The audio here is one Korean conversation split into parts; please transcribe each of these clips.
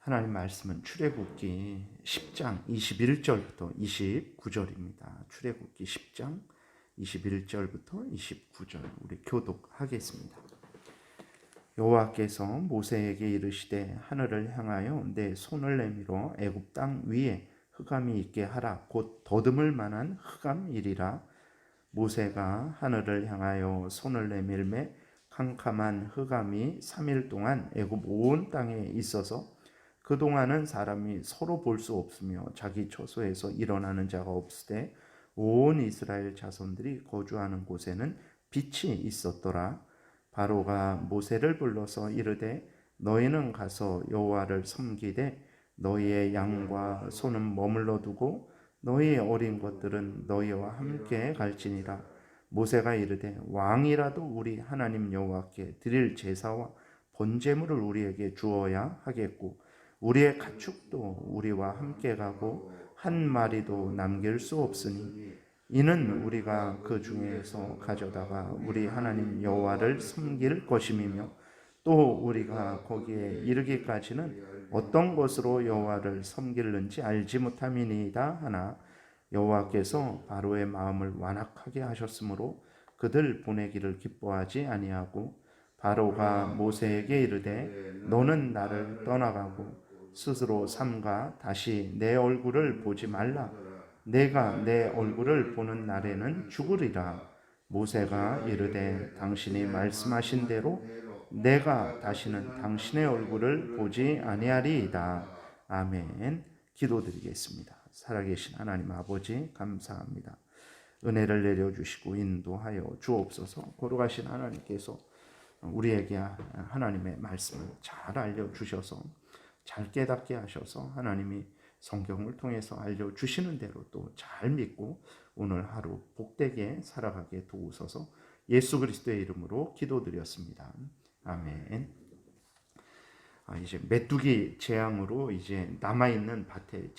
하나님 말씀은 출애굽기 10장 21절부터 29절입니다. 출애굽기 10장 21절부터 29절 우리 교독하겠습니다. 여호와께서 모세에게 이르시되 하늘을 향하여 내 손을 내밀어 애굽 땅 위에 흑암이 있게 하라. 곧 더듬을 만한 흑암이리라. 모세가 하늘을 향하여 손을 내밀매 캄캄한 흑암이 3일 동안 애굽 온 땅에 있어서 그동안은 사람이 서로 볼 수 없으며 자기 처소에서 일어나는 자가 없으되 온 이스라엘 자손들이 거주하는 곳에는 빛이 있었더라. 바로가 모세를 불러서 이르되 너희는 가서 여호와를 섬기되 너희의 양과 소는 머물러 두고 너희의 어린 것들은 너희와 함께 갈지니라. 모세가 이르되 왕이라도 우리 하나님 여호와께 드릴 제사와 번제물을 우리에게 주어야 하겠고 우리의 가축도 우리와 함께 가고 한 마리도 남길 수 없으니 이는 우리가 그 중에서 가져다가 우리 하나님 여호와를 섬길 것임이며 또 우리가 거기에 이르기까지는 어떤 것으로 여호와를 섬길는지 알지 못함이니이다 하나 여호와께서 바로의 마음을 완악하게 하셨으므로 그들 보내기를 기뻐하지 아니하고 바로가 모세에게 이르되 너는 나를 떠나가고 스스로 삼가 다시 내 얼굴을 보지 말라. 내가 내 얼굴을 보는 날에는 죽으리라. 모세가 이르되 당신이 말씀하신 대로 내가 다시는 당신의 얼굴을 보지 아니하리이다. 아멘. 기도드리겠습니다. 살아계신 하나님 아버지 감사합니다. 은혜를 내려주시고 인도하여 주옵소서. 거룩하신 하나님께서 우리에게 하나님의 말씀을 잘 알려주셔서 잘 깨닫게 하셔서 하나님이 성경을 통해서 알려주시는 대로 또 잘 믿고 오늘 하루 복되게 살아가게 도우소서. 예수 그리스도의 이름으로 기도드렸습니다. 아멘. 이제 메뚜기 재앙으로 이제 남아있는 밭의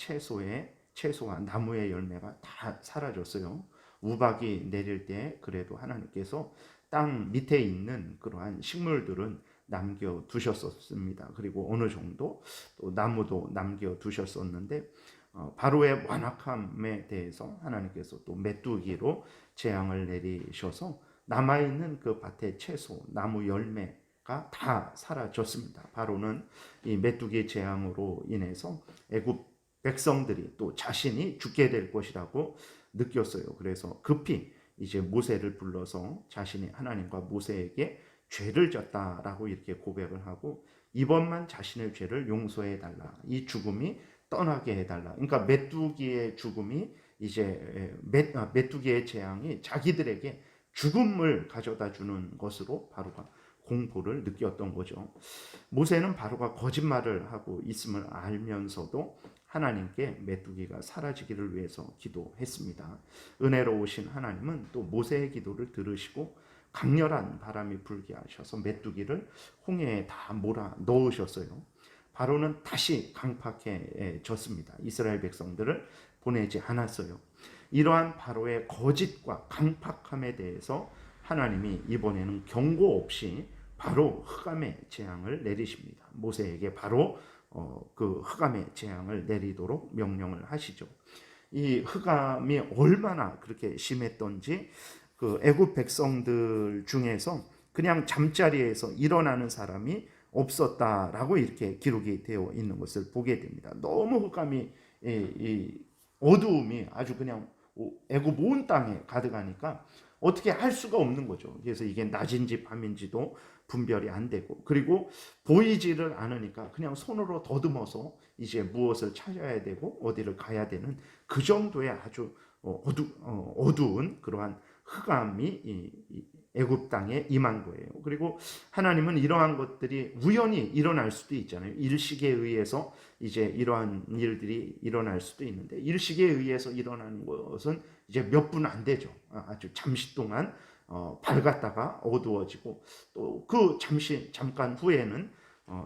채소와 나무의 열매가 다 사라졌어요. 우박이 내릴 때 그래도 하나님께서 땅 밑에 있는 그러한 식물들은 남겨두셨었습니다. 그리고 어느 정도 또 나무도 남겨두셨었는데 바로의 완악함에 대해서 하나님께서 또 메뚜기로 재앙을 내리셔서 남아있는 그 밭의 채소, 나무 열매가 다 사라졌습니다. 바로는 이 메뚜기 재앙으로 인해서 애굽 백성들이 또 자신이 죽게 될 것이라고 느꼈어요. 그래서 급히 이제 모세를 불러서 자신이 하나님과 모세에게 죄를 졌다라고 이렇게 고백을 하고 이번만 자신의 죄를 용서해달라. 이 죽음이 떠나게 해달라. 그러니까 메뚜기의 죽음이 이제 메뚜기의 재앙이 자기들에게 죽음을 가져다 주는 것으로 바로가 공포를 느꼈던 거죠. 모세는 바로가 거짓말을 하고 있음을 알면서도 하나님께 메뚜기가 사라지기를 위해서 기도했습니다. 은혜로우신 하나님은 또 모세의 기도를 들으시고 강렬한 바람이 불게 하셔서 메뚜기를 홍해에 다 몰아 넣으셨어요. 바로는 다시 강팍해졌습니다. 이스라엘 백성들을 보내지 않았어요. 이러한 바로의 거짓과 강팍함에 대해서 하나님이 이번에는 경고 없이 바로 흑암의 재앙을 내리십니다. 모세에게 바로 그 흑암의 재앙을 내리도록 명령을 하시죠. 이 흑암이 얼마나 그렇게 심했던지 그 애굽 백성들 중에서 그냥 잠자리에서 일어나는 사람이 없었다라고 이렇게 기록이 되어 있는 것을 보게 됩니다. 너무 흑암이 이 어두움이 아주 그냥 애굽 온 땅에 가득하니까 어떻게 할 수가 없는 거죠. 그래서 이게 낮인지 밤인지도 분별이 안 되고 그리고 보이지를 않으니까 그냥 손으로 더듬어서 이제 무엇을 찾아야 되고 어디를 가야 되는 그 정도의 아주 어두운 그러한 흑암이 애굽 땅에 임한 거예요. 그리고 하나님은 이러한 것들이 우연히 일어날 수도 있잖아요. 일식에 의해서 이제 이러한 일들이 일어날 수도 있는데 일식에 의해서 일어나는 것은 이제 몇 분 안 되죠. 아주 잠시 동안 밝았다가 어두워지고 또 그 잠깐 후에는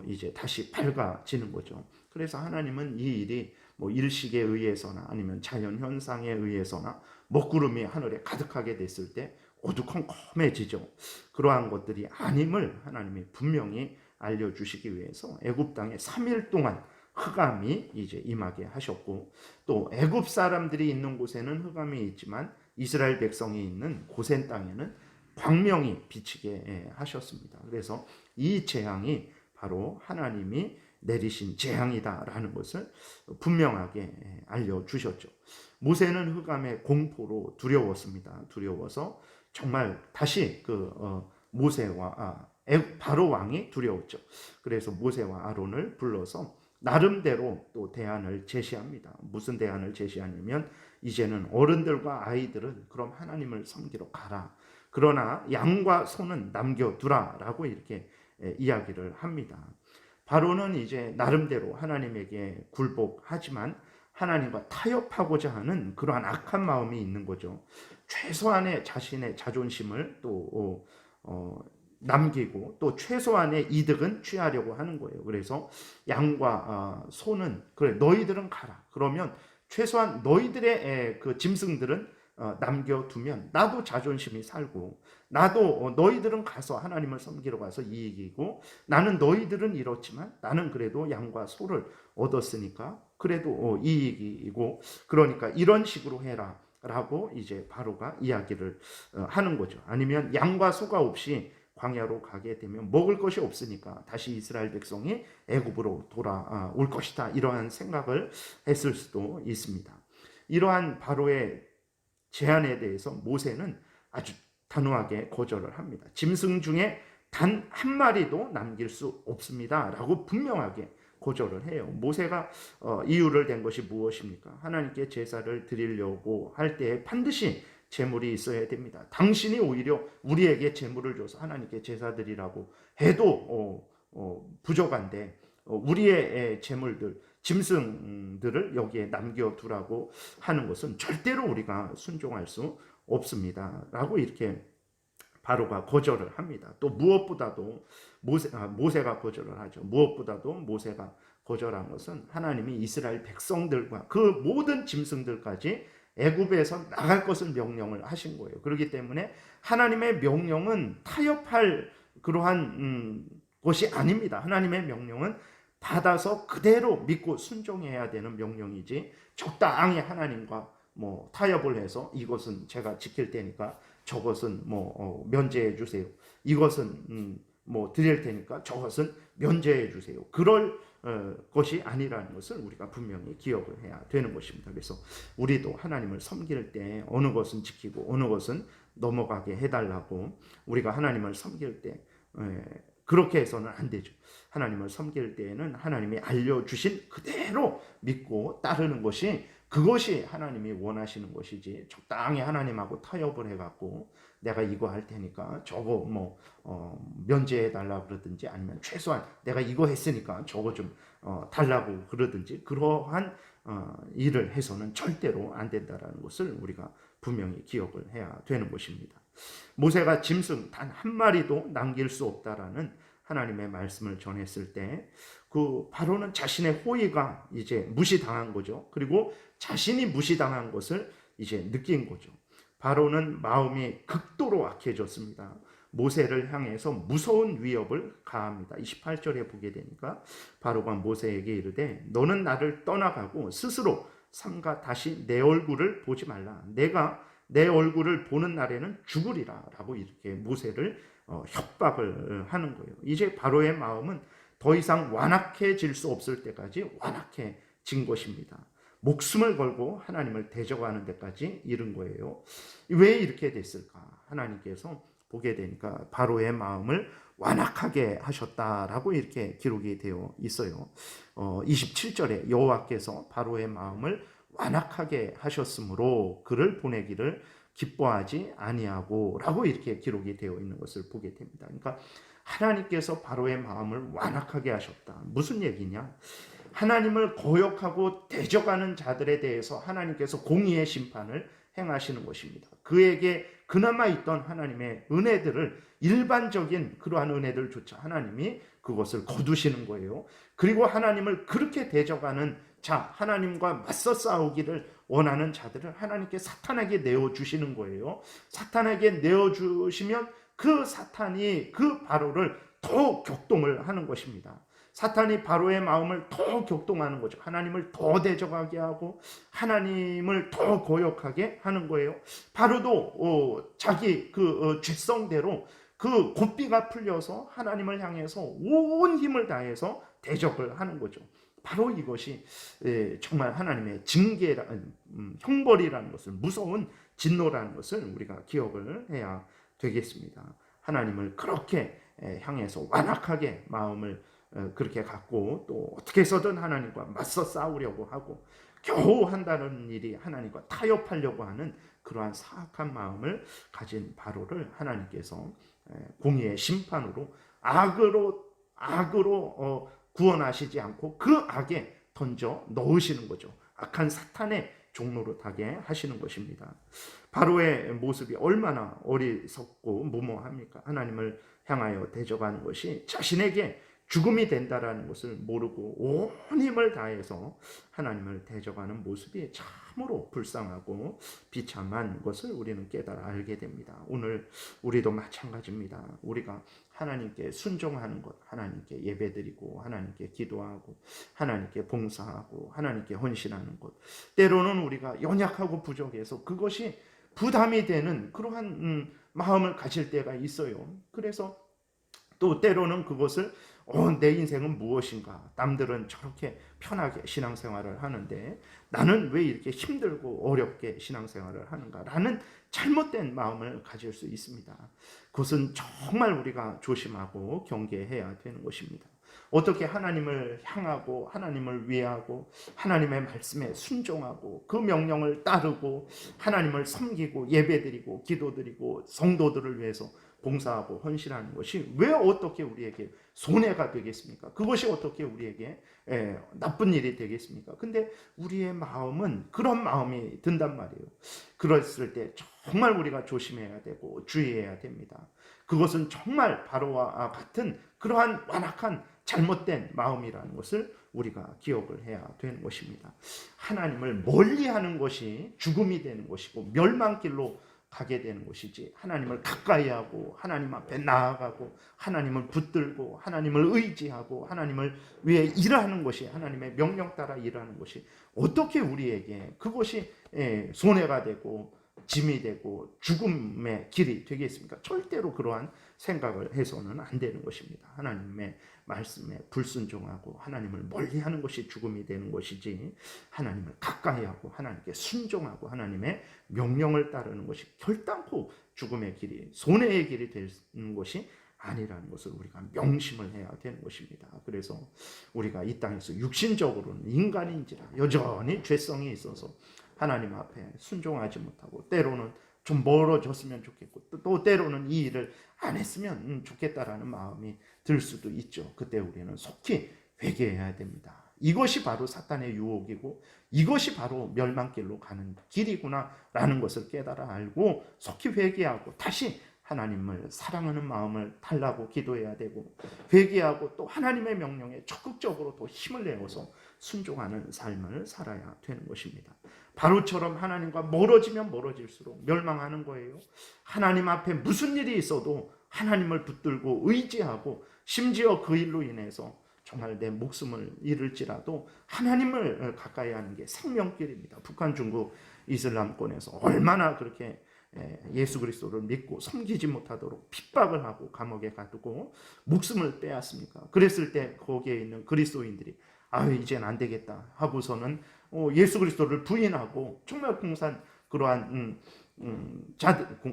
이제 다시 밝아지는 거죠. 그래서 하나님은 이 일이 뭐 일식에 의해서나 아니면 자연 현상에 의해서나 먹구름이 하늘에 가득하게 됐을 때 어두컴컴해지죠. 그러한 것들이 아님을 하나님이 분명히 알려주시기 위해서 애굽 땅에 3일 동안 흑암이 이제 임하게 하셨고, 또 애굽 사람들이 있는 곳에는 흑암이 있지만 이스라엘 백성이 있는 고센 땅에는 광명이 비치게 하셨습니다. 그래서 이 재앙이 바로 하나님이 내리신 재앙이다라는 것을 분명하게 알려주셨죠. 모세는 흑암의 공포로 두려웠습니다. 두려워서 정말 다시 모세와 바로 왕이 두려웠죠. 그래서 모세와 아론을 불러서 나름대로 또 대안을 제시합니다. 무슨 대안을 제시하냐면, 이제는 어른들과 아이들은 그럼 하나님을 섬기러 가라. 그러나 양과 소는 남겨두라 라고 이렇게 이야기를 합니다. 바로는 이제 나름대로 하나님에게 굴복하지만 하나님과 타협하고자 하는 그러한 악한 마음이 있는 거죠. 최소한의 자신의 자존심을 또 남기고 또 최소한의 이득은 취하려고 하는 거예요. 그래서 양과 소는 그래 너희들은 가라. 그러면 최소한 너희들의 그 짐승들은 남겨두면 나도 자존심이 살고, 나도 너희들은 가서 하나님을 섬기러 가서 이익이고, 나는 너희들은 이렇지만 나는 그래도 양과 소를 얻었으니까 그래도 이익이고, 그러니까 이런 식으로 해라 라고 이제 바로가 이야기를 하는 거죠. 아니면 양과 소가 없이 광야로 가게 되면 먹을 것이 없으니까 다시 이스라엘 백성이 애굽으로 돌아올 것이다, 이러한 생각을 했을 수도 있습니다. 이러한 바로의 제안에 대해서 모세는 아주 단호하게 거절을 합니다. 짐승 중에 단 한 마리도 남길 수 없습니다 라고 분명하게 거절을 해요. 모세가 이유를 댄 것이 무엇입니까? 하나님께 제사를 드리려고 할 때 반드시 제물이 있어야 됩니다. 당신이 오히려 우리에게 제물을 줘서 하나님께 제사 드리라고 해도 부족한데, 우리의 제물들, 짐승들을 여기에 남겨두라고 하는 것은 절대로 우리가 순종할 수 없습니다 라고 이렇게 바로가 거절을 합니다. 또 무엇보다도 모세가 거절을 하죠. 무엇보다도 모세가 거절한 것은 하나님이 이스라엘 백성들과 그 모든 짐승들까지 애굽에서 나갈 것을 명령을 하신 거예요. 그렇기 때문에 하나님의 명령은 타협할 그러한 것이 아닙니다. 하나님의 명령은 받아서 그대로 믿고 순종해야 되는 명령이지, 적당히 하나님과 타협을 해서 이것은 제가 지킬 테니까 저것은 면제해 주세요, 이것은 드릴 테니까 저것은 면제해 주세요, 그럴 것이 아니라는 것을 우리가 분명히 기억을 해야 되는 것입니다. 그래서 우리도 하나님을 섬길 때 어느 것은 지키고 어느 것은 넘어가게 해달라고, 우리가 하나님을 섬길 때 그렇게 해서는 안 되죠. 하나님을 섬길 때에는 하나님이 알려주신 그대로 믿고 따르는 것이, 그것이 하나님이 원하시는 것이지, 적당히 하나님하고 타협을 해갖고 내가 이거 할 테니까 저거 면제해 달라고 그러든지, 아니면 최소한 내가 이거 했으니까 저거 좀 달라고 그러든지, 그러한 일을 해서는 절대로 안 된다라는 것을 우리가 분명히 기억을 해야 되는 것입니다. 모세가 짐승 단 한 마리도 남길 수 없다라는 하나님의 말씀을 전했을 때, 바로는 자신의 호의가 이제 무시당한 거죠. 그리고 자신이 무시당한 것을 이제 느낀 거죠. 바로는 마음이 극도로 악해졌습니다. 모세를 향해서 무서운 위협을 가합니다. 28절에 보게 되니까 바로가 모세에게 이르되, 너는 나를 떠나가고 스스로 삼가 다시 내 얼굴을 보지 말라. 내가 내 얼굴을 보는 날에는 죽으리라 라고 이렇게 모세를 협박을 하는 거예요. 이제 바로의 마음은 더 이상 완악해질 수 없을 때까지 완악해진 것입니다. 목숨을 걸고 하나님을 대적하는 데까지 이른 거예요. 왜 이렇게 됐을까? 하나님께서 보게 되니까 바로의 마음을 완악하게 하셨다라고 이렇게 기록이 되어 있어요. 27절에 여호와께서 바로의 마음을 완악하게 하셨으므로 그를 보내기를 기뻐하지 아니하고 라고 이렇게 기록이 되어 있는 것을 보게 됩니다. 그러니까 하나님께서 바로의 마음을 완악하게 하셨다. 무슨 얘기냐? 하나님을 거역하고 대적하는 자들에 대해서 하나님께서 공의의 심판을 행하시는 것입니다. 그에게 그나마 있던 하나님의 은혜들을, 일반적인 그러한 은혜들조차 하나님이 그것을 거두시는 거예요. 그리고 하나님을 그렇게 대적하는 자, 하나님과 맞서 싸우기를 원하는 자들을 하나님께 사탄에게 내어주시는 거예요. 사탄에게 내어주시면 그 사탄이 그 바로를 더 격동을 하는 것입니다. 사탄이 바로의 마음을 더 격동하는 거죠. 하나님을 더 대적하게 하고 하나님을 더 거역하게 하는 거예요. 바로도 자기 죄성대로 그 고삐가 풀려서 하나님을 향해서 온 힘을 다해서 대적을 하는 거죠. 바로 이것이 정말 하나님의 징계라, 형벌이라는 것을, 무서운 진노라는 것을 우리가 기억을 해야 되겠습니다. 하나님을 그렇게 향해서 완악하게 마음을 그렇게 갖고 또 어떻게 해서든 하나님과 맞서 싸우려고 하고 겨우 한다는 일이 하나님과 타협하려고 하는 그러한 사악한 마음을 가진 바로를 하나님께서 공의의 심판으로 악으로 구원하시지 않고 그 악에 던져 넣으시는 거죠. 악한 사탄의 종로로 타게 하시는 것입니다. 바로의 모습이 얼마나 어리석고 무모합니까? 하나님을 향하여 대적하는 것이 자신에게 죽음이 된다라는 것을 모르고 온 힘을 다해서 하나님을 대적하는 모습이 참으로 불쌍하고 비참한 것을 우리는 깨달아 알게 됩니다. 오늘 우리도 마찬가지입니다. 우리가 하나님께 순종하는 것, 하나님께 예배드리고 하나님께 기도하고 하나님께 봉사하고 하나님께 헌신하는 것, 때로는 우리가 연약하고 부족해서 그것이 부담이 되는 그러한 마음을 가질 때가 있어요. 그래서 또 때로는 그것을 내 인생은 무엇인가? 남들은 저렇게 편하게 신앙생활을 하는데 나는 왜 이렇게 힘들고 어렵게 신앙생활을 하는가? 라는 잘못된 마음을 가질 수 있습니다. 그것은 정말 우리가 조심하고 경계해야 되는 것입니다. 어떻게 하나님을 향하고 하나님을 위하고 하나님의 말씀에 순종하고 그 명령을 따르고 하나님을 섬기고 예배드리고 기도드리고 성도들을 위해서 봉사하고 헌신하는 것이 왜 어떻게 우리에게 손해가 되겠습니까? 그것이 어떻게 우리에게 나쁜 일이 되겠습니까? 근데 우리의 마음은 그런 마음이 든단 말이에요. 그랬을 때 정말 우리가 조심해야 되고 주의해야 됩니다. 그것은 정말 바로와 같은 그러한 완악한 잘못된 마음이라는 것을 우리가 기억을 해야 되는 것입니다. 하나님을 멀리하는 것이 죽음이 되는 것이고 멸망길로 가게 되는 것이지, 하나님을 가까이 하고 하나님 앞에 나아가고 하나님을 붙들고 하나님을 의지하고 하나님을 위해 일하는 것이, 하나님의 명령 따라 일하는 것이 어떻게 우리에게 그것이 손해가 되고 짐이 되고 죽음의 길이 되겠습니까? 절대로 그러한 생각을 해서는 안 되는 것입니다. 하나님의 말씀에 불순종하고 하나님을 멀리하는 것이 죽음이 되는 것이지, 하나님을 가까이하고 하나님께 순종하고 하나님의 명령을 따르는 것이 결단코 죽음의 길이, 손해의 길이 되는 것이 아니라는 것을 우리가 명심을 해야 되는 것입니다. 그래서 우리가 이 땅에서 육신적으로는 인간인지라 여전히 죄성이 있어서 하나님 앞에 순종하지 못하고 때로는 좀 멀어졌으면 좋겠고 또 때로는 이 일을 안 했으면 좋겠다라는 마음이 들 수도 있죠. 그때 우리는 속히 회개해야 됩니다. 이것이 바로 사탄의 유혹이고 이것이 바로 멸망길로 가는 길이구나라는 것을 깨달아 알고 속히 회개하고 다시 하나님을 사랑하는 마음을 달라고 기도해야 되고, 회개하고 또 하나님의 명령에 적극적으로 또 힘을 내어서 순종하는 삶을 살아야 되는 것입니다. 바로처럼 하나님과 멀어지면 멀어질수록 멸망하는 거예요. 하나님 앞에 무슨 일이 있어도 하나님을 붙들고 의지하고, 심지어 그 일로 인해서 정말 내 목숨을 잃을지라도 하나님을 가까이 하는 게 생명길입니다. 북한, 중국, 이슬람권에서 얼마나 그렇게 예수 그리스도를 믿고 섬기지 못하도록 핍박을 하고 감옥에 가두고 목숨을 빼앗습니까? 그랬을 때 거기에 있는 그리스도인들이 이젠 안 되겠다 하고서는 예수 그리스도를 부인하고 정말 공산 그러한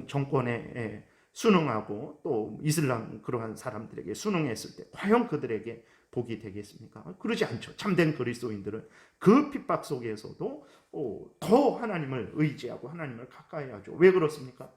정권에 순응하고 또 이슬람 그러한 사람들에게 순응했을 때 과연 그들에게 복이 되겠습니까? 그러지 않죠. 참된 그리스도인들은 그 핍박 속에서도 더 하나님을 의지하고 하나님을 가까이 하죠. 왜 그렇습니까?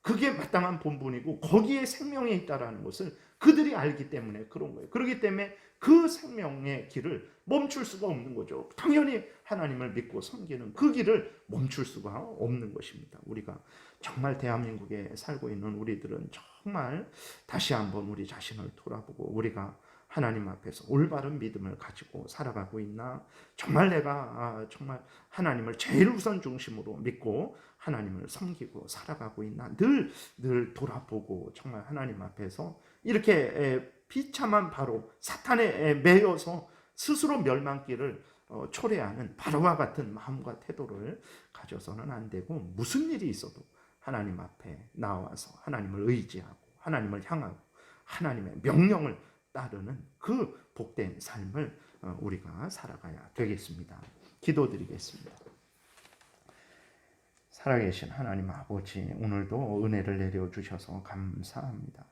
그게 마땅한 본분이고 거기에 생명이 있다는 것을 그들이 알기 때문에 그런 거예요. 그렇기 때문에 그 생명의 길을 멈출 수가 없는 거죠. 당연히 하나님을 믿고 섬기는 그 길을 멈출 수가 없는 것입니다. 우리가 정말 대한민국에 살고 있는 우리들은 정말 다시 한번 우리 자신을 돌아보고, 우리가 하나님 앞에서 올바른 믿음을 가지고 살아가고 있나? 정말 내가 정말 하나님을 제일 우선 중심으로 믿고 하나님을 섬기고 살아가고 있나? 늘 돌아보고 정말 하나님 앞에서 이렇게 비참한 바로, 사탄에 매여서 스스로 멸망길을 초래하는 바로와 같은 마음과 태도를 가져서는 안 되고, 무슨 일이 있어도 하나님 앞에 나와서 하나님을 의지하고 하나님을 향하고 하나님의 명령을 따르는 그 복된 삶을 우리가 살아가야 되겠습니다. 기도드리겠습니다. 살아계신 하나님 아버지, 오늘도 은혜를 내려주셔서 감사합니다.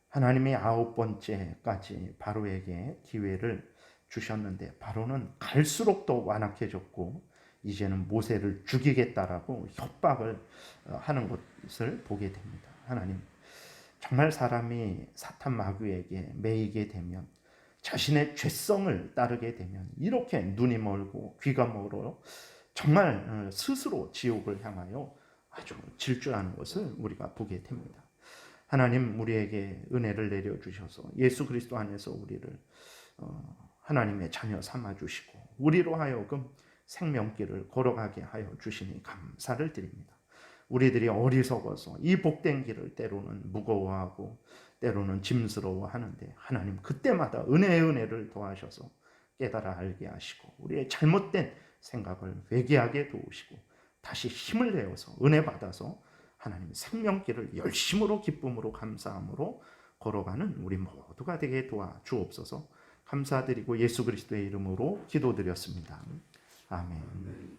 하나님이 9번째까지 바로에게 기회를 주셨는데 바로는 갈수록 더 완악해졌고 이제는 모세를 죽이겠다라고 협박을 하는 것을 보게 됩니다. 하나님, 정말 사람이 사탄 마귀에게 매이게 되면, 자신의 죄성을 따르게 되면 이렇게 눈이 멀고 귀가 멀어 정말 스스로 지옥을 향하여 아주 질주하는 것을 우리가 보게 됩니다. 하나님, 우리에게 은혜를 내려주셔서 예수 그리스도 안에서 우리를 하나님의 자녀 삼아주시고 우리로 하여금 생명길을 걸어가게 하여 주시니 감사를 드립니다. 우리들이 어리석어서 이 복된 길을 때로는 무거워하고 때로는 짐스러워하는데, 하나님 그때마다 은혜를 더하셔서 깨달아 알게 하시고 우리의 잘못된 생각을 회개하게 도우시고 다시 힘을 내어서 은혜 받아서 하나님 생명길을 열심으로 기쁨으로 감사함으로 걸어가는 우리 모두가 되게 도와 주옵소서. 감사드리고 예수 그리스도의 이름으로 기도드렸습니다. 아멘.